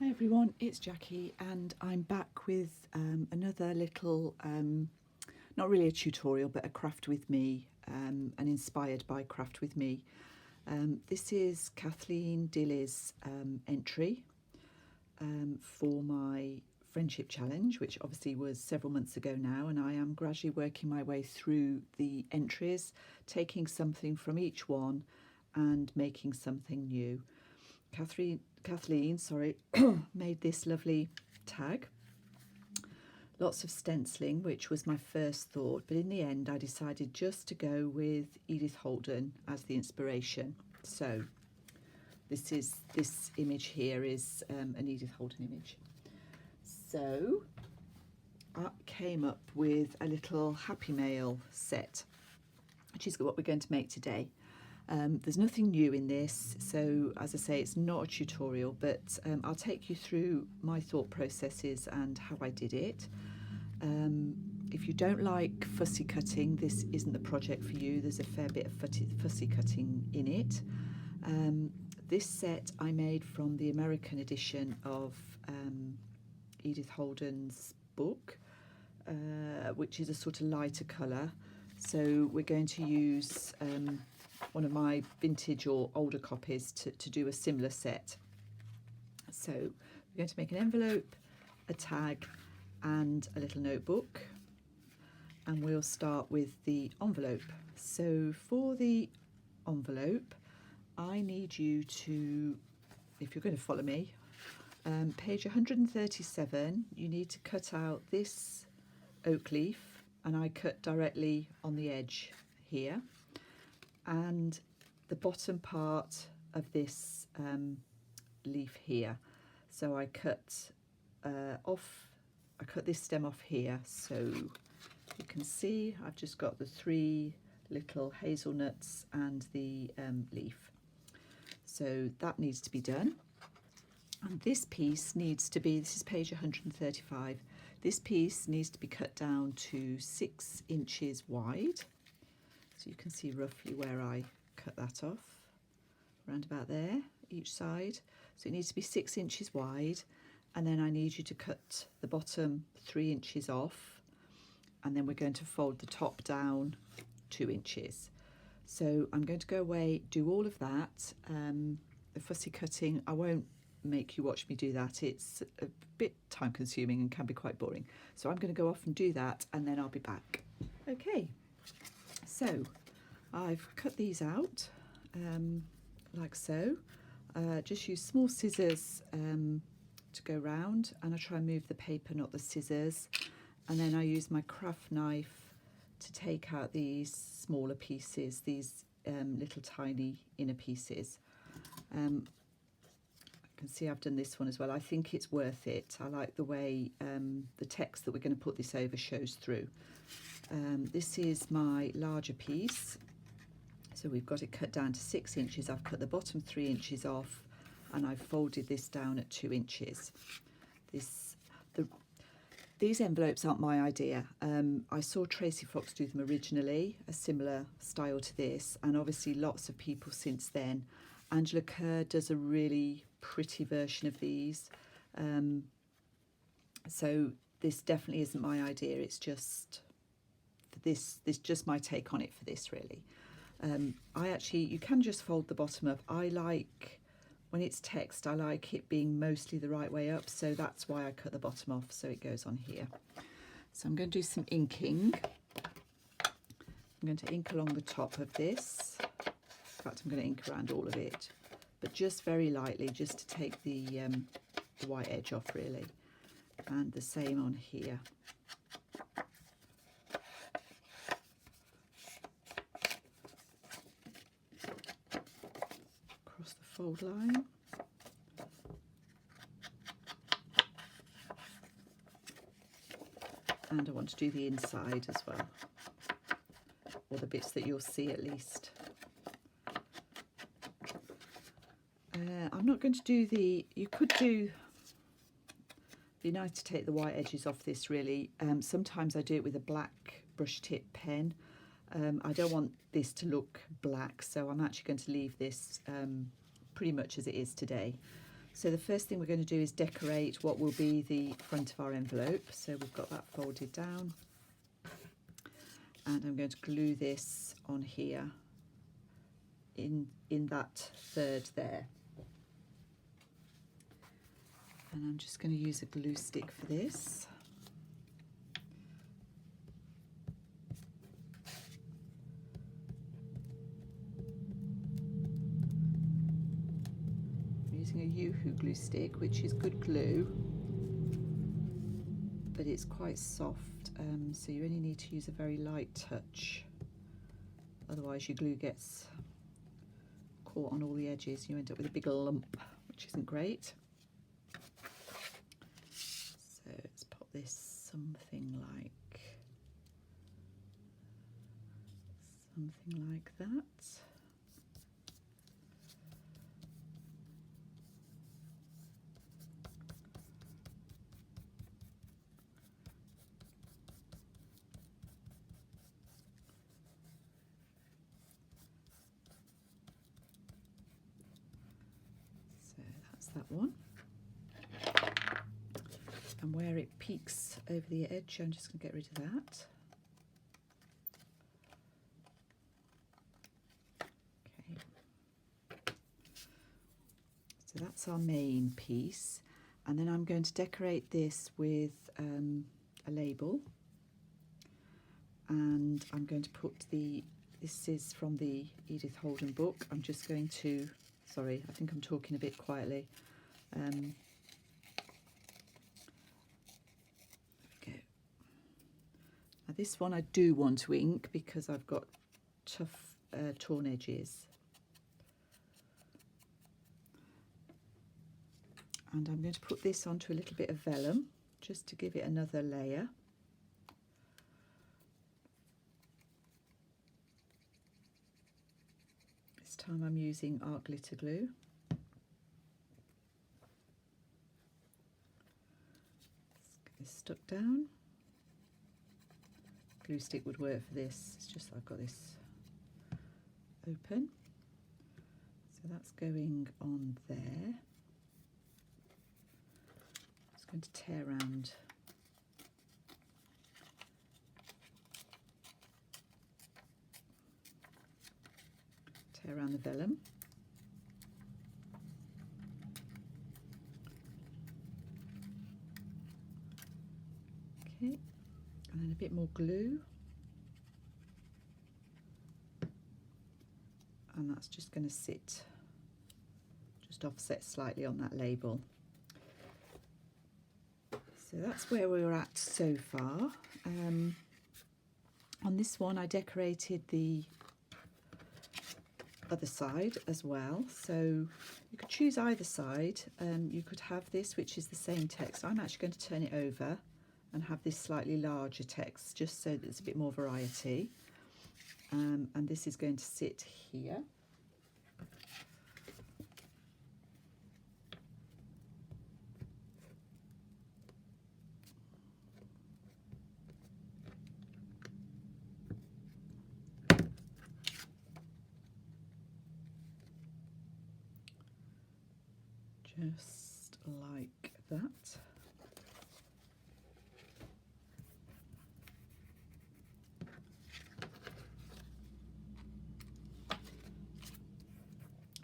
Hi everyone, it's Jackie and I'm back with another little, not really a tutorial, but a craft with me and inspired by craft with me. This is Kathleen Dillie's entry for my friendship challenge, which obviously was several months ago now, and I am gradually working my way through the entries, taking something from each one and making something new. Kathleen, made this lovely tag. Lots of stenciling, which was my first thought, but in the end I decided just to go with Edith Holden as the inspiration. So this image here is an Edith Holden image. So I came up with a little Happy Mail set, which is what we're going to make today. There's nothing new in this, so as I say, it's not a tutorial, but I'll take you through my thought processes and how I did it. If you don't like fussy cutting, this isn't the project for you. There's a fair bit of fussy cutting in it. This set I made from the American edition of Edith Holden's book, which is a sort of lighter colour. So we're going to use one of my vintage or older copies to do a similar set. So we're going to make an envelope, a tag and a little notebook, and we'll start with the envelope. So for the envelope I need you to, if you're going to follow me, page 137, you need to cut out this oak leaf, and I cut directly on the edge here, and the bottom part of this leaf here. So I cut this stem off here, so you can see I've just got the three little hazelnuts and the leaf. So that needs to be done. And this piece needs to be, this is page 135, this piece needs to be cut down to 6 inches wide. So you can see roughly where I cut that off, around about there, each side. So it needs to be 6 inches wide, and then I need you to cut the bottom 3 inches off, and then we're going to fold the top down 2 inches. So I'm going to go away, do all of that. The fussy cutting, I won't make you watch me do that. It's a bit time consuming and can be quite boring. So I'm going to go off and do that, and then I'll be back. Okay. So I've cut these out like so. Just use small scissors to go round, and I try and move the paper, not the scissors, and then I use my craft knife to take out these smaller pieces, these little tiny inner pieces. I can see I've done this one as well. I think it's worth it. I like the way the text that we're going to put this over shows through. This is my larger piece, so we've got it cut down to 6 inches. I've cut the bottom 3 inches off, and I've folded this down at 2 inches. These envelopes aren't my idea. I saw Tracy Fox do them originally, a similar style to this, and obviously lots of people since then. Angela Kerr does a really pretty version of these. So this definitely isn't my idea. It's just this just my take on it for this, really. You can just fold the bottom up. I like, when it's text, I like it being mostly the right way up, so that's why I cut the bottom off, so it goes on here. So I'm going to do some inking. I'm going to ink along the top of this. In fact, I'm going to ink around all of it, but just very lightly, just to take the white edge off, really. And the same on here. Across the fold line. And I want to do the inside as well, or the bits that you'll see at least. I'm not going to do be nice to take the white edges off this, really. Sometimes I do it with a black brush tip pen. I don't want this to look black, so I'm actually going to leave this pretty much as it is today. So the first thing we're going to do is decorate what will be the front of our envelope. So we've got that folded down, and I'm going to glue this on here in that third there. And I'm just going to use a glue stick for this. I'm using a Yoo-hoo glue stick, which is good glue, but it's quite soft, so you only need to use a very light touch. Otherwise your glue gets caught on all the edges and you end up with a big lump, which isn't great. So let's pop this something like that. So that's that one. And where it peaks over the edge, I'm just going to get rid of that. Okay. So that's our main piece. And then I'm going to decorate this with a label. And I'm going to put this is from the Edith Holden book. I'm just going to, sorry, I think I'm talking a bit quietly. Now this one I do want to ink because I've got tough torn edges. And I'm going to put this onto a little bit of vellum just to give it another layer. This time I'm using art glitter glue. Let's get this stuck down. Glue stick would work for this, it's just I've got this open. So that's going on there. Just going to tear around the vellum. Okay. And then a bit more glue, and that's just going to sit, just offset slightly on that label. So that's where we're at so far. On this one I decorated the other side as well, so you could choose either side. You could have this, which is the same text. I'm actually going to turn it over and have this slightly larger text just so that there's a bit more variety, and this is going to sit here. Just like that.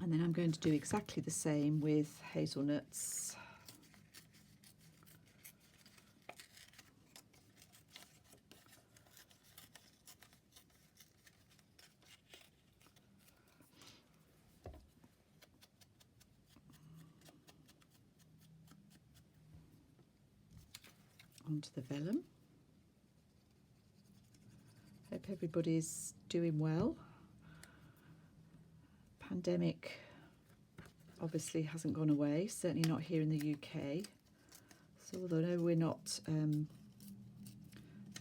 And then I'm going to do exactly the same with hazelnuts. Onto the vellum. Hope everybody's doing well. Pandemic obviously hasn't gone away, certainly not here in the UK. So although we're not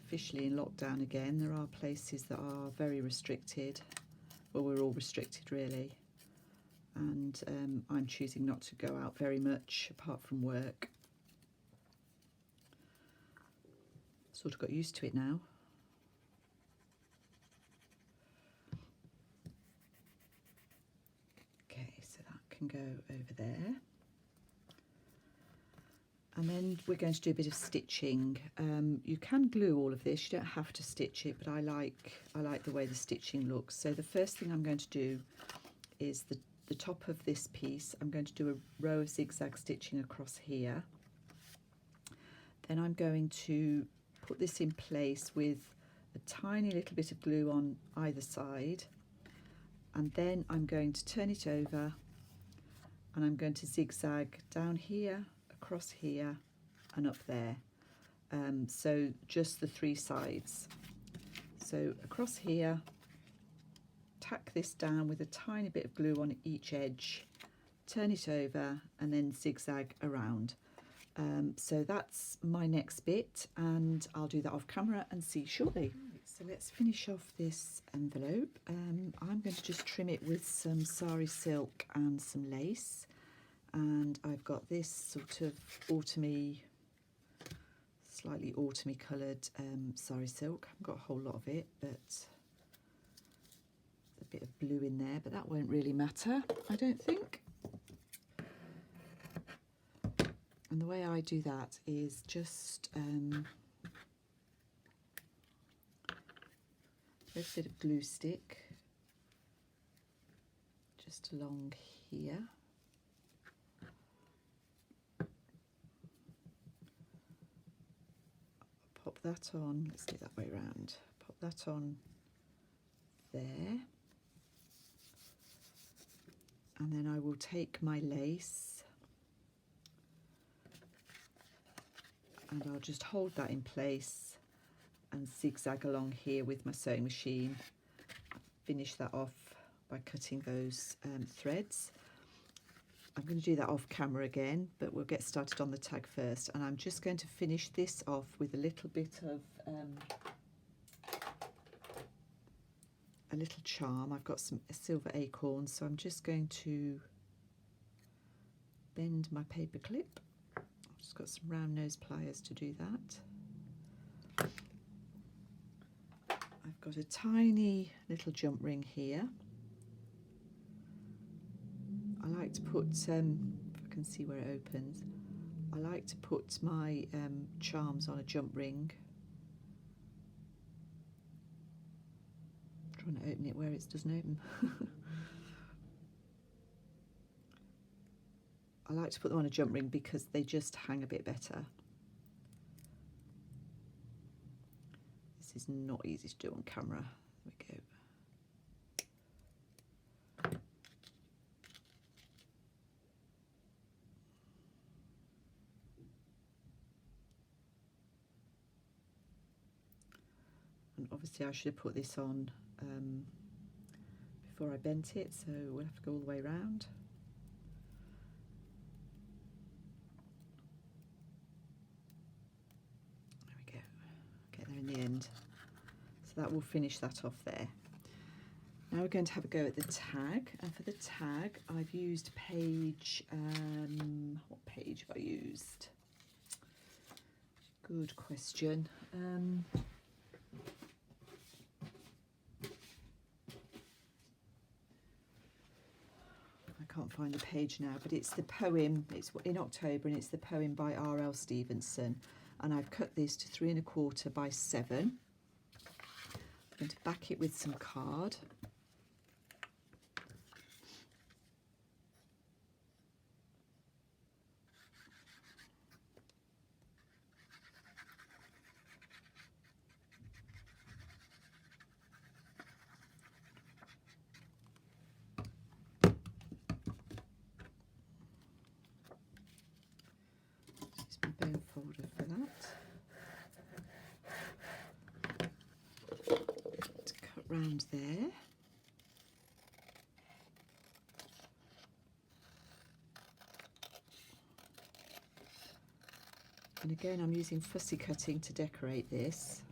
officially in lockdown again, there are places that are very restricted. Well, we're all restricted really, and I'm choosing not to go out very much apart from work. Sort of got used to it now. Okay, so that can go over there. And then we're going to do a bit of stitching. You can glue all of this, you don't have to stitch it, but I like the way the stitching looks. So the first thing I'm going to do is the top of this piece. I'm going to do a row of zigzag stitching across here. Then I'm going to put this in place with a tiny little bit of glue on either side, and then I'm going to turn it over and I'm going to zigzag down here, across here and up there. So just the three sides. So across here, tack this down with a tiny bit of glue on each edge, turn it over and then zigzag around. So that's my next bit, and I'll do that off camera and see you shortly. So let's finish off this envelope. I'm going to just trim it with some sari silk and some lace, and I've got this sort of autumny, slightly autumny coloured sari silk. I haven't got a whole lot of it, but a bit of blue in there, but that won't really matter, I don't think. And the way I do that is just a bit of glue stick just along here. Pop that on, let's do it that way round. Pop that on there. And then I will take my lace and I'll just hold that in place and zigzag along here with my sewing machine. Finish that off by cutting those threads. I'm going to do that off camera again, but we'll get started on the tag first. And I'm just going to finish this off with a little bit of a little charm. I've got some silver acorns, so I'm just going to bend my paper clip. I've just got some round nose pliers to do that. I've got a tiny little jump ring here. I like to put, if I can see where it opens, I like to put my charms on a jump ring. I'm trying to open it where it doesn't open. I like to put them on a jump ring because they just hang a bit better. This is not easy to do on camera. There we go. And obviously I should have put this on before I bent it, so we'll have to go all the way around. There we go. Get there in the end. So that will finish that off there. Now we're going to have a go at the tag, and for the tag I've used page, what page have I used? Good question. I can't find the page now, but it's the poem, it's in October, and it's the poem by R.L. Stevenson, and I've cut this to 3 1/4 by 7. I'm going to back it with some card. Bone folder for that. To cut round there. And again, I'm using fussy cutting to decorate this.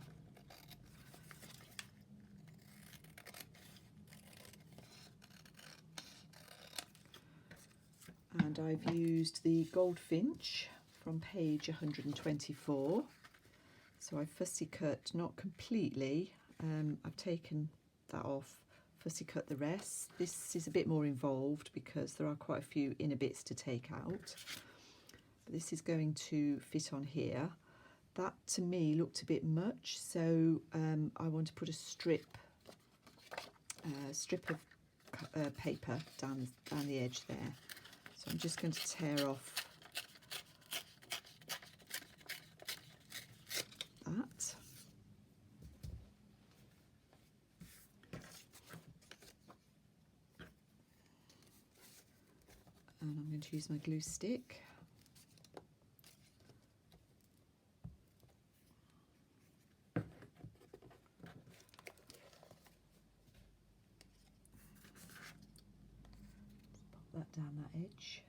And I've used the goldfinch from page 124. So I fussy cut, not completely, I've taken that off, fussy cut the rest. This is a bit more involved because there are quite a few inner bits to take out. This is going to fit on here. That to me looked a bit much, so I want to put a strip of paper down the edge there. So I'm just going to tear off that. And I'm going to use my glue stick. Pop that down that edge.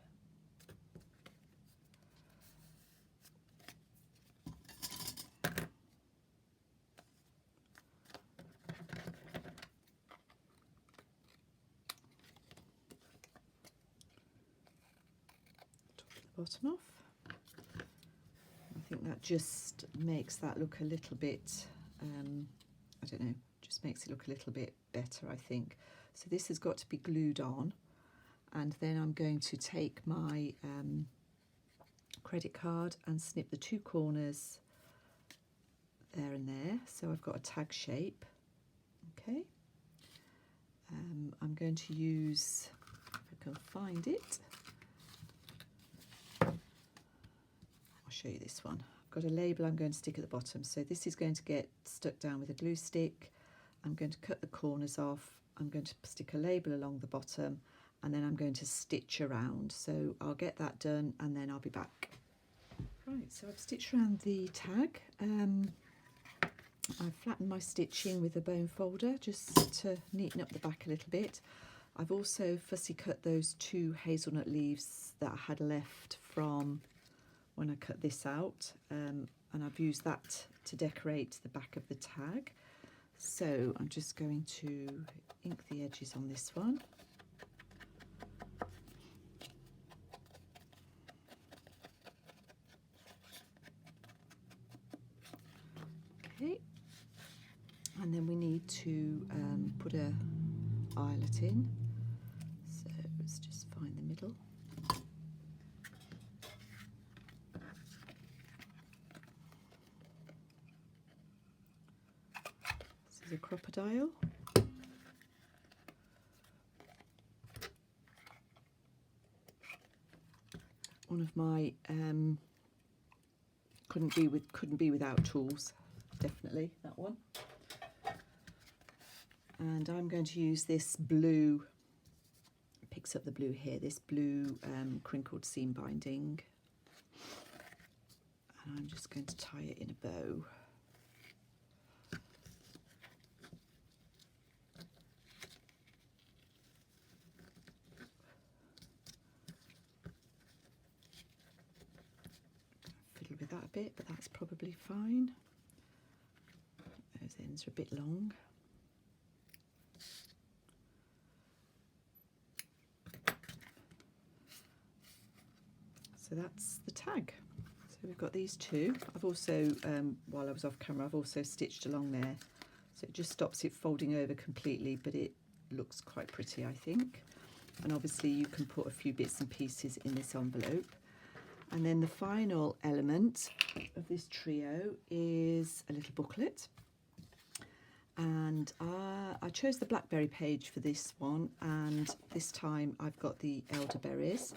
Bottom off. I think that just makes that look a little bit, I don't know, just makes it look a little bit better, I think. So this has got to be glued on, and then I'm going to take my credit card and snip the two corners there and there, so I've got a tag shape. Okay. I'm going to use, if I can find it, show you this one. I've got a label I'm going to stick at the bottom, so this is going to get stuck down with a glue stick. I'm going to cut the corners off, I'm going to stick a label along the bottom, and then I'm going to stitch around. So I'll get that done and then I'll be back. Right, so I've stitched around the tag. I've flattened my stitching with a bone folder just to neaten up the back a little bit. I've also fussy cut those two hazelnut leaves that I had left from when I cut this out, and I've used that to decorate the back of the tag. So I'm just going to ink the edges on this one. Okay, and then we need to put a eyelet in, so let's just find the middle. A crocodile. One of my couldn't be without tools, definitely that one. And I'm going to use this blue, picks up the blue here, this blue crinkled seam binding, and I'm just going to tie it in a bow. With that a bit, but that's probably fine. Those ends are a bit long. So that's the tag. So we've got these two. I've also, while I was off camera, I've also stitched along there. So it just stops it folding over completely, but it looks quite pretty, I think. And obviously you can put a few bits and pieces in this envelope. And then the final element of this trio is a little booklet. And I chose the blackberry page for this one, and this time I've got the elderberries,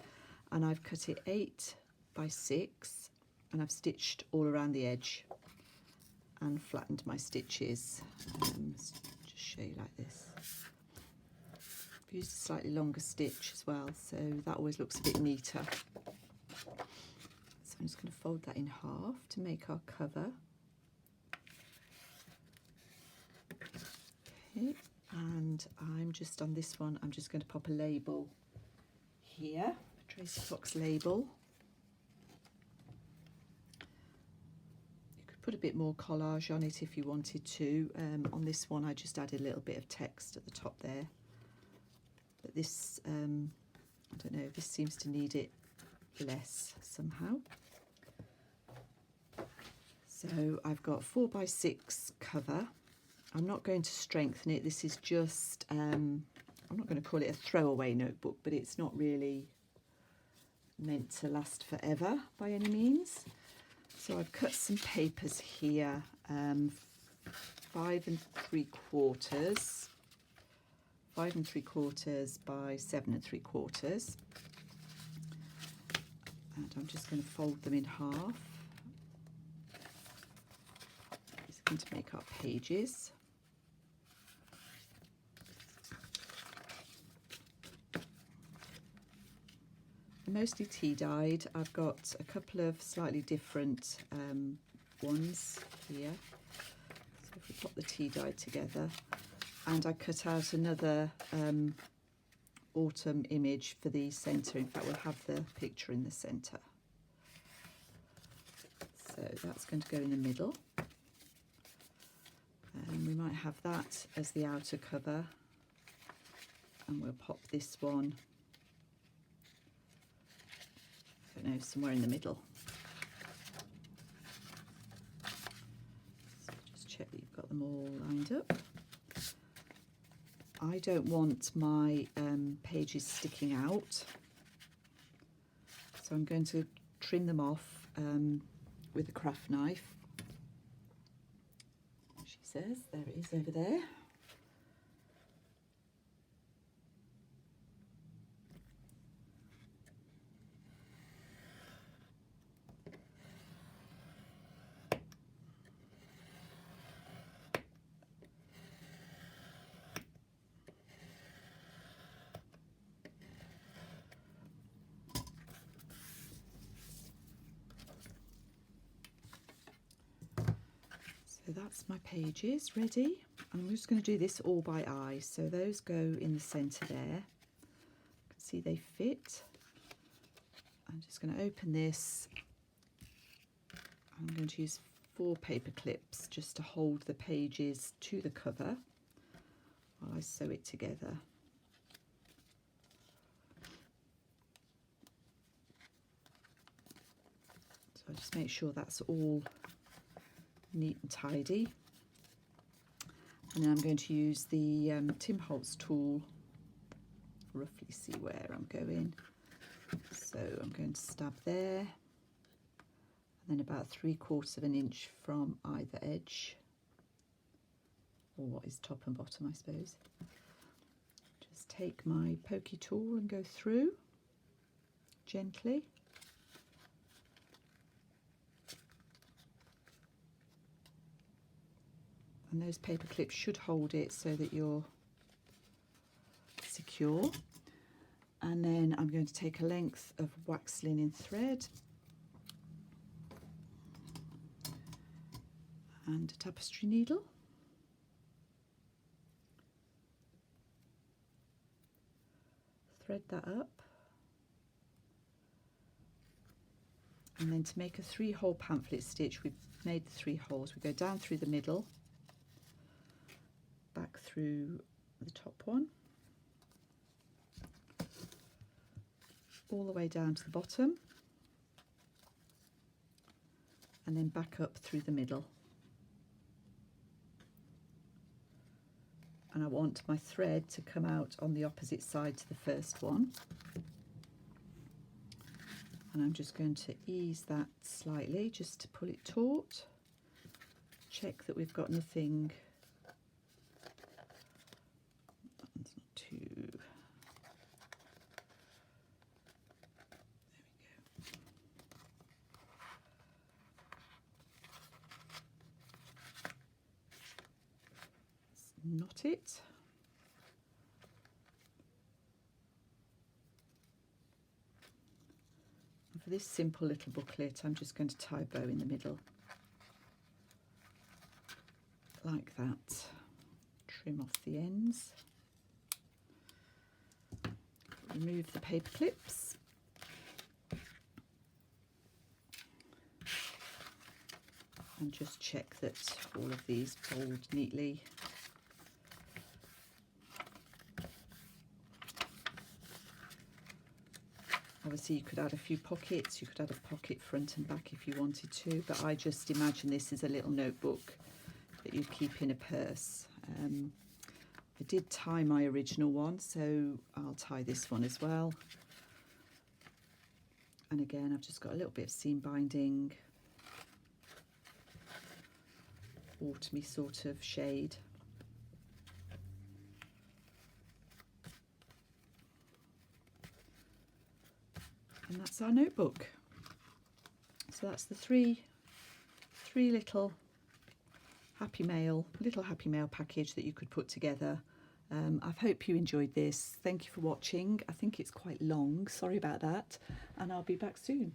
and I've cut it 8 by 6, and I've stitched all around the edge and flattened my stitches. Just show you like this. I've used a slightly longer stitch as well, so that always looks a bit neater. So I'm just going to fold that in half to make our cover. Okay, and I'm just on this one, I'm just going to pop a label here, a Tracy Fox label. You could put a bit more collage on it if you wanted to. On this one I just added a little bit of text at the top there. But this, I don't know, this seems to need it less somehow. So I've got 4 by 6 cover. I'm not going to strengthen it. This is just, I'm not going to call it a throwaway notebook, but it's not really meant to last forever by any means. So I've cut some papers here, 5 3/4 by 7 3/4, and I'm just going to fold them in half. These are going to make our pages. Mostly tea dyed. I've got a couple of slightly different ones here. So if we pop the tea dyed together, and I cut out another autumn image for the centre. In fact, we'll have the picture in the centre. So that's going to go in the middle. And we might have that as the outer cover, and we'll pop this one, I don't know, somewhere in the middle. So just check that you've got them all lined up. I don't want my pages sticking out, so I'm going to trim them off with a craft knife. She says, there it is over there. So that's my pages ready. I'm just going to do this all by eye. So those go in the centre there. You can see they fit. I'm just going to open this. I'm going to use 4 paper clips just to hold the pages to the cover while I sew it together. So I just make sure that's all neat and tidy, and then I'm going to use the Tim Holtz tool, roughly see where I'm going. So I'm going to stab there, and then about 3/4 of an inch from either edge, or what is top and bottom, I suppose. Just take my pokey tool and go through gently. And those paper clips should hold it so that you're secure. And then I'm going to take a length of wax linen thread and a tapestry needle. Thread that up. And then to make a 3-hole pamphlet stitch, we've made the 3 holes. We go down through the middle, back through the top one, all the way down to the bottom, and then back up through the middle. And I want my thread to come out on the opposite side to the first one. And I'm just going to ease that slightly just to pull it taut. Check that we've got nothing. It's not too. There we go. Knot it. And for this simple little booklet, I'm just going to tie a bow in the middle, like that. Trim off the ends. Remove the paper clips. And just check that all of these fold neatly. Obviously you could add a few pockets, you could add a pocket front and back if you wanted to, but I just imagine this is a little notebook that you keep in a purse. I did tie my original one, so I'll tie this one as well. And again, I've just got a little bit of seam binding, autumny sort of shade. And that's our notebook. So that's the three little Happy Mail package that you could put together. I hope you enjoyed this. Thank you for watching. I think it's quite long, sorry about that, and I'll be back soon.